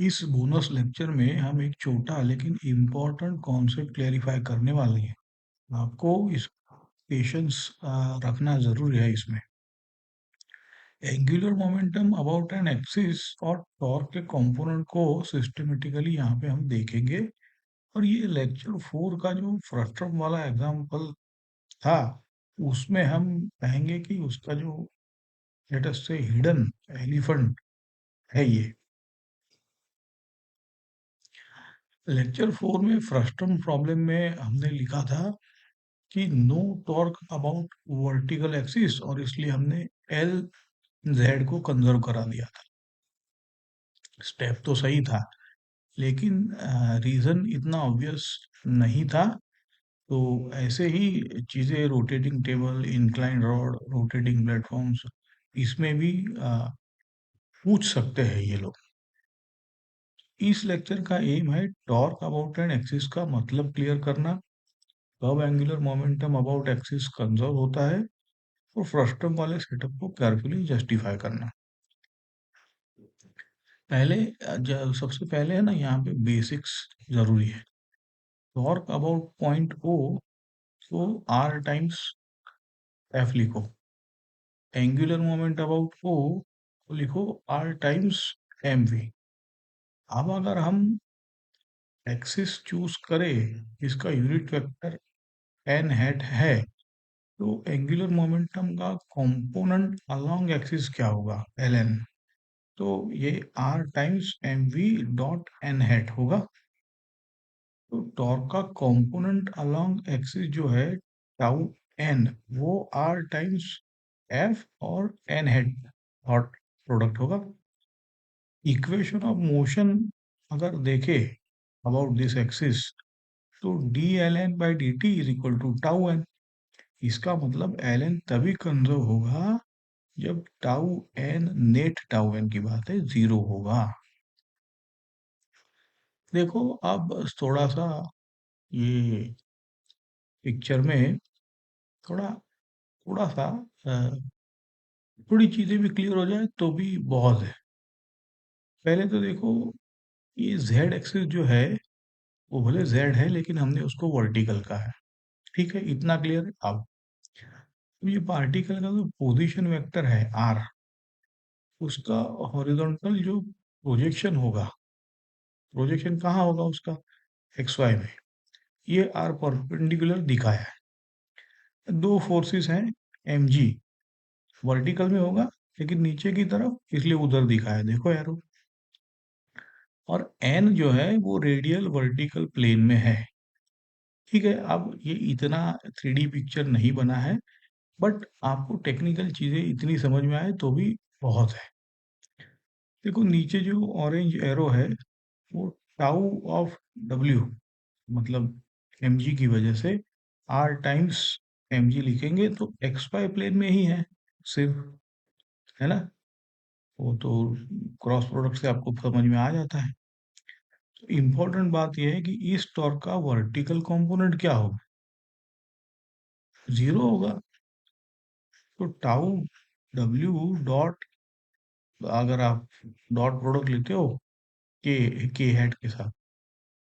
इस bonus lecture में हम एक छोटा लेकिन इम्पोर्टेंट कॉन्सेप्ट क्लेरिफाई करने वाले हैं। आपको इस पेशेंस रखना जरूरी है इसमें। Angular momentum about an axis और टॉर्क के कंपोनेंट को सिस्टमेटिकली यहाँ पे हम देखेंगे। और ये लेक्चर 4 का जो फ्रस्ट्रम वाला एग्जाम्पल था, उसमें हम कहेंगे कि उसका जो लेट अस से हिडन एलिफेंट है ये। लेक्चर 4 में फ्रस्ट्रम प्रॉब्लम में हमने लिखा था कि no torque about vertical axis, और इसलिए हमने एल जेड को कंजर्व करा दिया था। स्टेप तो सही था, लेकिन रीजन इतना ऑब्वियस नहीं था। तो ऐसे ही चीजें, rotating table, incline rod, rotating platforms, इसमें भी पूछ सकते हैं ये लोग। इस लेक्चर का एम है टॉर्क अबाउट एन एक्सिस का मतलब क्लियर करना, कब angular momentum about axis conserve होता है, और फ्रस्टम वाले सेटअप को केयरफुली जस्टिफाई करना। पहले सबसे पहले है ना, यहाँ पे बेसिक्स जरूरी है। टॉर्क अबाउट पॉइंट ओ को आर टाइम्स एफ लिखो। एंगुलर मोमेंट अबाउट ओ को लिखो आर टाइम्स एम वी। अब अगर हम एक्सिस चूज करें, इसका यूनिट वेक्टर एन हैट है, तो एंगुलर मोमेंटम का कंपोनेंट अलोंग एक्सिस क्या होगा, एल एन। तो ये R times M V dot N hat होगा। तो टॉर्क का कंपोनेंट अलोंग एक्सिस जो है टाउ एन, वो आर टाइम्स एफ और एन हेड डॉट प्रोडक्ट होगा। इक्वेशन ऑफ मोशन अगर देखे अबाउट दिस एक्सिस, तो D L N by D T is equal to tau N. इसका मतलब एल एन तभी कंजर्व होगा जब tau N, net tau N की बात है, जीरो होगा। देखो अब थोड़ा सा ये पिक्चर में थोड़ा थोड़ा सा थोड़ी चीजें भी क्लियर हो जाए तो भी बहुत है। पहले तो देखो, ये जेड एक्सिस जो है, वो भले जेड है लेकिन हमने उसको वर्टिकल का है। ठीक है, इतना क्लियर है। अब ये पार्टिकल का जो पोजीशन वेक्टर है आर, उसका हॉरिजॉन्टल जो प्रोजेक्शन होगा, प्रोजेक्शन कहाँ होगा उसका, एक्स वाई में। ये आर परपेंडिकुलर दिखाया है। दो फोर्सेस हैं, एम जी वर्टिकल में होगा लेकिन नीचे की तरफ, इसलिए उधर दिखा है, देखो यारो। और एन जो है वो रेडियल वर्टिकल प्लेन में है। ठीक है, अब ये इतना 3D पिक्चर नहीं बना है, बट आपको टेक्निकल चीजें इतनी समझ में आए तो भी बहुत है। देखो नीचे जो ऑरेंज एरो है, वो टाउ ऑफ डब्ल्यू, मतलब एम जी की वजह से आर टाइम्स एम जी लिखेंगे, तो एक्स वाई प्लेन में ही है सिर्फ, है ना। वो तो क्रॉस प्रोडक्ट से आपको समझ में आ जाता है। तो इम्पोर्टेंट बात यह है कि इस टॉर्क का वर्टिकल कंपोनेंट क्या होगा, जीरो होगा। तो टाउ डब्ल्यू डॉट, अगर आप डॉट प्रोडक्ट लेते हो के हेड के साथ,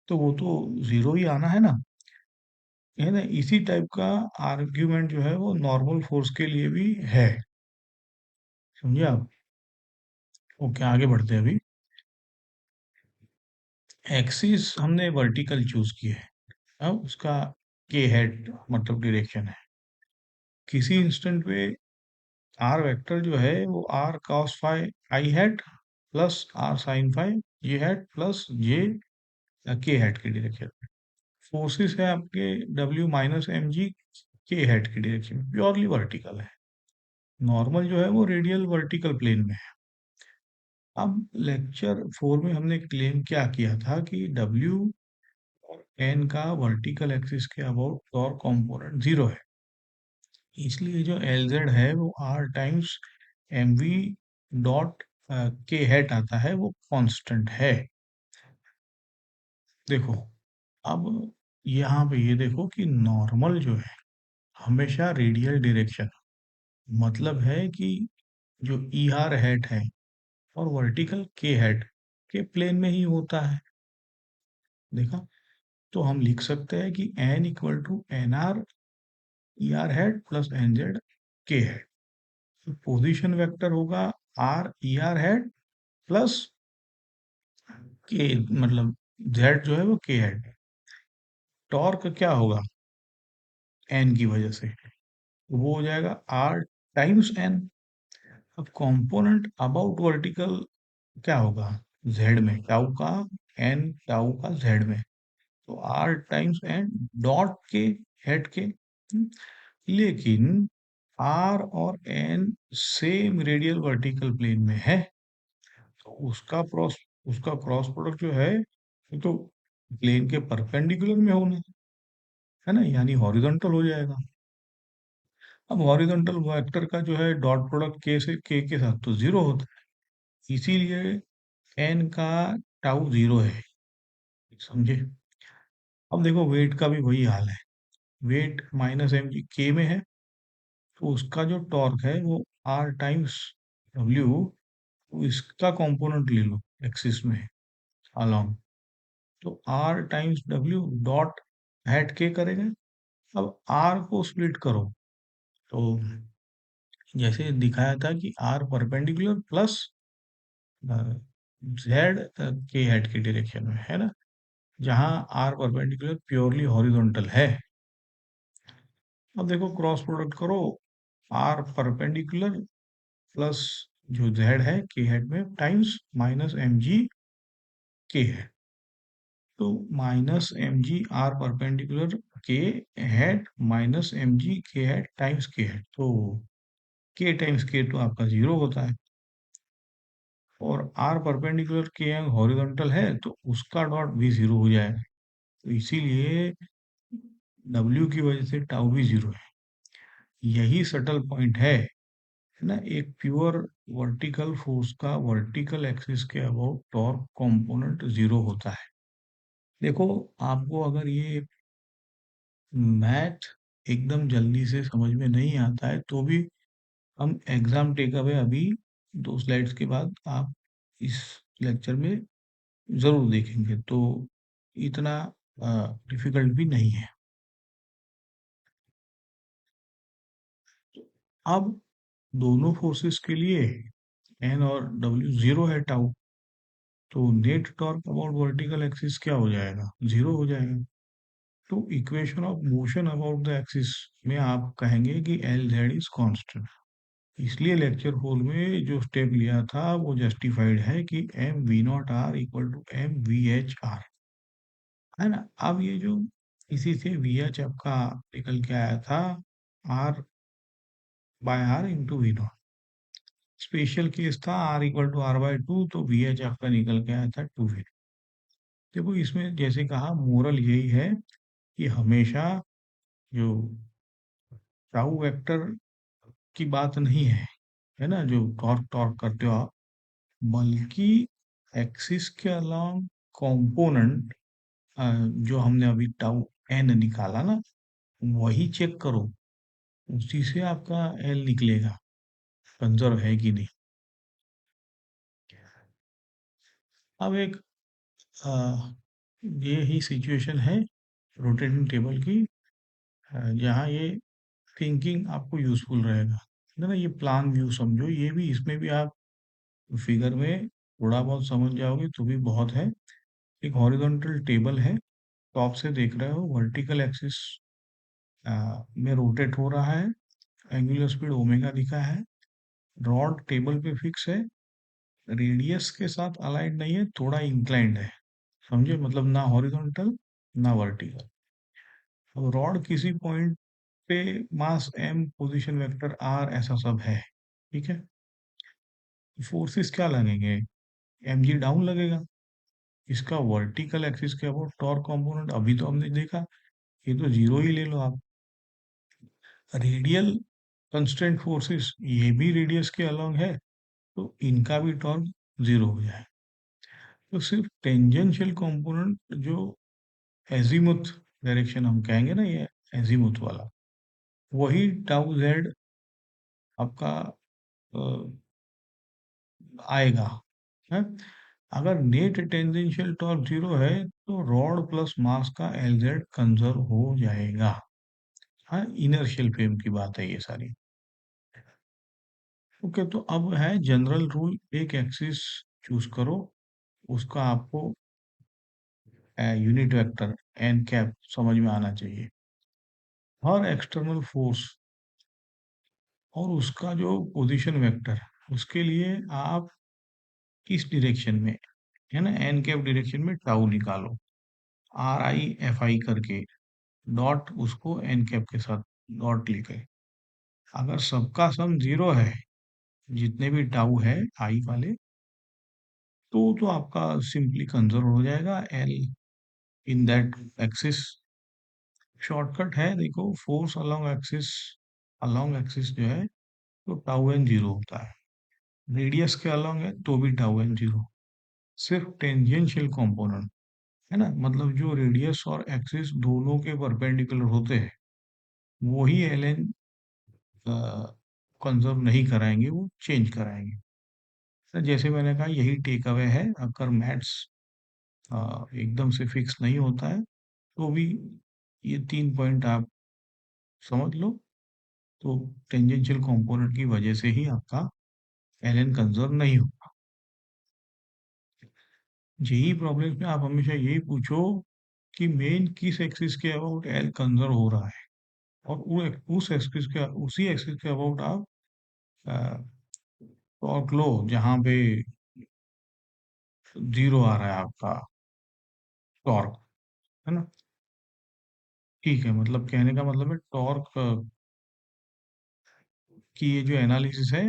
तो वो तो जीरो ही आना है ना, है ना। इसी टाइप का आर्ग्यूमेंट जो है वो नॉर्मल फोर्स के लिए भी है। समझे आप। ओके, आगे बढ़ते हैं अभी। एक्सिस हमने वर्टिकल चूज किया है। अब उसका के हेड मतलब डायरेक्शन है। किसी इंस्टेंट पे आर वेक्टर जो है वो r cos phi i hat plus r sin phi j hat plus z k hat की डायरेक्शन। फोर्सेस है आपके W minus M G k hat की डायरेक्शन में, प्योरली वर्टिकल है। नॉर्मल जो है वो रेडियल वर्टिकल प्लेन में है। अब लेक्चर 4 में हमने क्लेम क्या किया था कि डब्ल्यू और एन का वर्टिकल एक्सिस के अबाउट टॉर्क कंपोनेंट जीरो है। इसलिए जो एल जेड है वो R times M V dot k hat आता है, वो कांस्टेंट है। देखो अब यहाँ पे ये देखो कि नॉर्मल जो है हमेशा रेडियल डायरेक्शन, मतलब है कि जो ई आर हेड है और वर्टिकल के हेड, के प्लेन में ही होता है। देखा? तो हम लिख सकते हैं कि n equal to N R E R hat plus N Z k hat. तो पोजिशन वेक्टर होगा R E R hat plus k, मतलब जेड जो है वो के हेड। टॉर्क क्या होगा एन की वजह से, वो हो जाएगा आर टाइम्स एन। अब कंपोनेंट अबाउट वर्टिकल क्या होगा जेड में, टाउ का एन टाउ का जेड में, तो R times N dot k hat के। लेकिन आर और N same radial vertical plane में है, तो उसका क्रॉस प्रोडक्ट जो है वो तो प्लेन के परपेंडिकुलर में होना है ना, यानी हॉरिजॉन्टल हो जाएगा। अब हॉरिजॉन्टल वेक्टर का जो है डॉट प्रोडक्ट के से के साथ तो जीरो होता है, इसीलिए एन का टाउ जीरो है, समझे? अब देखो वेट का भी वही हाल है, वेट माइनस एम जी के में है, तो उसका जो टॉर्क है वो आर टाइम्स डब्ल्यू, इसका कंपोनेंट ले लो एक्सिस में अलोंग, तो R times W dot hat k करेगा। अब आर को स्प्लिट करो, तो जैसे दिखाया था कि are perpendicular plus Z k hat की डायरेक्शन में है ना, जहां आर परपेंडिकुलर प्योरली हॉरिजॉन्टल है। अब देखो क्रॉस प्रोडक्ट करो, आर परपेंडिकुलर प्लस जो जेड है के हेड में टाइम्स माइनस एम जी के है, तो minus M G R perpendicular k hat minus M G k hat times के हेड, तो के टाइम्स के तो आपका जीरो होता है, और आर परपेंडिकुलर के हॉरिजॉन्टल है तो उसका डॉट भी जीरो हो जाएगा, तो इसीलिए डब्ल्यू की वजह से टाउ भी जीरो है। यही सटल पॉइंट है ना, एक प्योर वर्टिकल फोर्स का वर्टिकल एक्सिस के अबाउट टॉर्क कंपोनेंट जीरो होता है। देखो आपको अगर ये मैथ एकदम जल्दी से समझ में नहीं आता है तो भी हम एग्जाम टेक अवे अभी 2 स्लाइड्स के बाद आप इस लेक्चर में जरूर देखेंगे, तो इतना डिफिकल्ट भी नहीं है। अब दोनों फोर्सेस के लिए एन और डब्ल्यू जीरो है टाउ, तो net torque about vertical axis क्या हो जाएगा, जीरो हो जाएगा। तो equation of motion about the axis में आप कहेंगे कि एल जेड इज कांस्टेंट, इसलिए लेक्चर होल में जो स्टेप लिया था वो जस्टिफाइड है कि M V naught R equal to M V H R, है ना। अब ये जो इसी से वी एच आपका निकल के आया था r by r into v nought, special case था r equal to r by two, तो वी एच आपका निकल के आया था टू वी। देखो इसमें जैसे कहा मोरल यही है कि हमेशा जो टाउ वेक्टर की बात नहीं है ना, जो टॉर्क टॉर्क करते हो आप, बल्कि एक्सिस के अलोंग कंपोनेंट जो हमने अभी टाउ एन निकाला ना, वही चेक करो, उसी से आपका एल निकलेगा कंजर्व है कि नहीं। अब एक अ, ये ही सिचुएशन है रोटेटिंग टेबल की, जहाँ ये थिंकिंग आपको यूजफुल रहेगा, है ना। ये प्लान व्यू समझो, ये भी इसमें भी आप फिगर में थोड़ा बहुत समझ जाओगे तो भी बहुत है। एक हॉरिजॉन्टल टेबल है, टॉप से देख रहे हो, वर्टिकल एक्सिस में रोटेट हो रहा है, एंगुलर स्पीड ओमेगा लिखा है, रॉड टेबल पे फिक्स है, रेडियस के साथ अलाइंड नहीं है, थोड़ा इंक्लाइंड है, समझे, मतलब ना हॉरिजॉन्टल ना वर्टिकल। अब रॉड किसी पॉइंट पे मास m पोजीशन वेक्टर r ऐसा सब है, ठीक है। फोर्सेस क्या लगेंगे, एम जी डाउन लगेगा, इसका वर्टिकल एक्सिस के अबाउट टॉर्क कंपोनेंट अभी तो हमने देखा, ये तो जीरो ही ले लो आप। रेडियल कंस्टेंट फोर्सेस ये भी रेडियस के अलोंग है, तो इनका भी टॉर्क जीरो हो जाए, तो सिर्फ टेंजेंशियल कंपोनेंट जो एजीमुथ डायरेक्शन हम कहेंगे ना, ये एजीमुथ वाला, वही टाउ जेड आपका अ, आएगा, है। अगर नेट टेंजेंशियल टॉर्क जीरो है तो रॉड प्लस मास का एलजेड कंजर्व हो जाएगा। हाँ, इनर्शियल फ्रेम की बात है ये सारी। ओके, तो अब है जनरल रूल, एक एक्सिस चूज करो, उसका आपको यूनिट वेक्टर एन कैप समझ में आना चाहिए। हर एक्सटर्नल फोर्स और उसका जो पोजीशन वेक्टर, उसके लिए आप किस डायरेक्शन में, है ना, एन कैप डायरेक्शन में टाउ निकालो, आर आई एफ आई करके, डॉट उसको एन कैप के साथ डॉट लिखे। अगर सबका सम जीरो है, जितने भी टाउ है आई वाले, तो आपका सिंपली कंजर्व हो जाएगा L in that axis. Shortcut है, देखो, फोर्स अलोंग एक्सिस जो है तो टाउ एन जीरो होता है, रेडियस के अलोंग है तो भी टाउ एन जीरो। सिर्फ टेंजेंशियल कंपोनेंट, है ना, मतलब जो रेडियस और एक्सिस दोनों के परपेंडिकुलर होते हैं, वही एल एन कंजर्व नहीं कराएंगे, वो चेंज कराएंगे। तो जैसे मैंने कहा, यही टेक अवे है, अगर मैथ्स एकदम से फिक्स नहीं होता है तो भी ये 3 पॉइंट आप समझ लो, तो टेंजेंशियल कंपोनेंट की वजह से ही आपका एल एन कंजर्व नहीं होगा। जेई प्रॉब्लम्स में आप हमेशा यही पूछो कि मेन किस एक्सिस के अबाउट एल कंजर्व हो रहा है, और उस एक्सिस के, उसी एक्सिस के अबाउट आप टॉर्क लो जहाँ पे जीरो आ रहा है आपका टॉर्क, है ना। ठीक है, मतलब कहने का मतलब है टॉर्क की ये जो एनालिसिस है,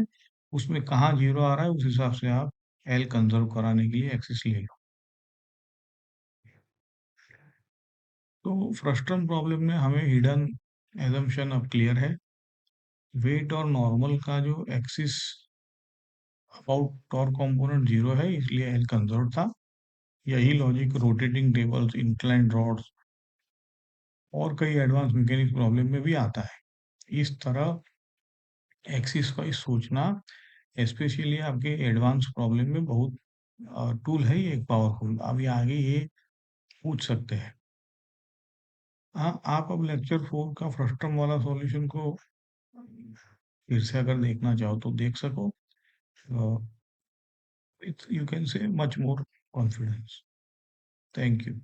उसमें कहाँ जीरो आ रहा है उस हिसाब से आप एल कंजर्व कराने के लिए एक्सिस ले लो। तो फ्रस्टम प्रॉब्लम में हमें हिडन एजम्पशन अब क्लियर है। वेट और नॉर्मल का जो axis about torque component zero है, इसलिए एल कंजर्व था। यही logic rotating tables, inclined rods और कई एडवांस मैकेनिक्स प्रॉब्लम में भी आता है। इस तरह एक्सिस वाइज सोचना, स्पेशली आपके एडवांस प्रॉब्लम में बहुत टूल है ये, एक पावरफुल। अभी आगे ये पूछ सकते हैं। हाँ, आप अब लेक्चर 4 का फ्रस्टम वाला सॉल्यूशन को फिर से अगर देखना चाहो तो देख सको, you can say much more confidence. Thank you.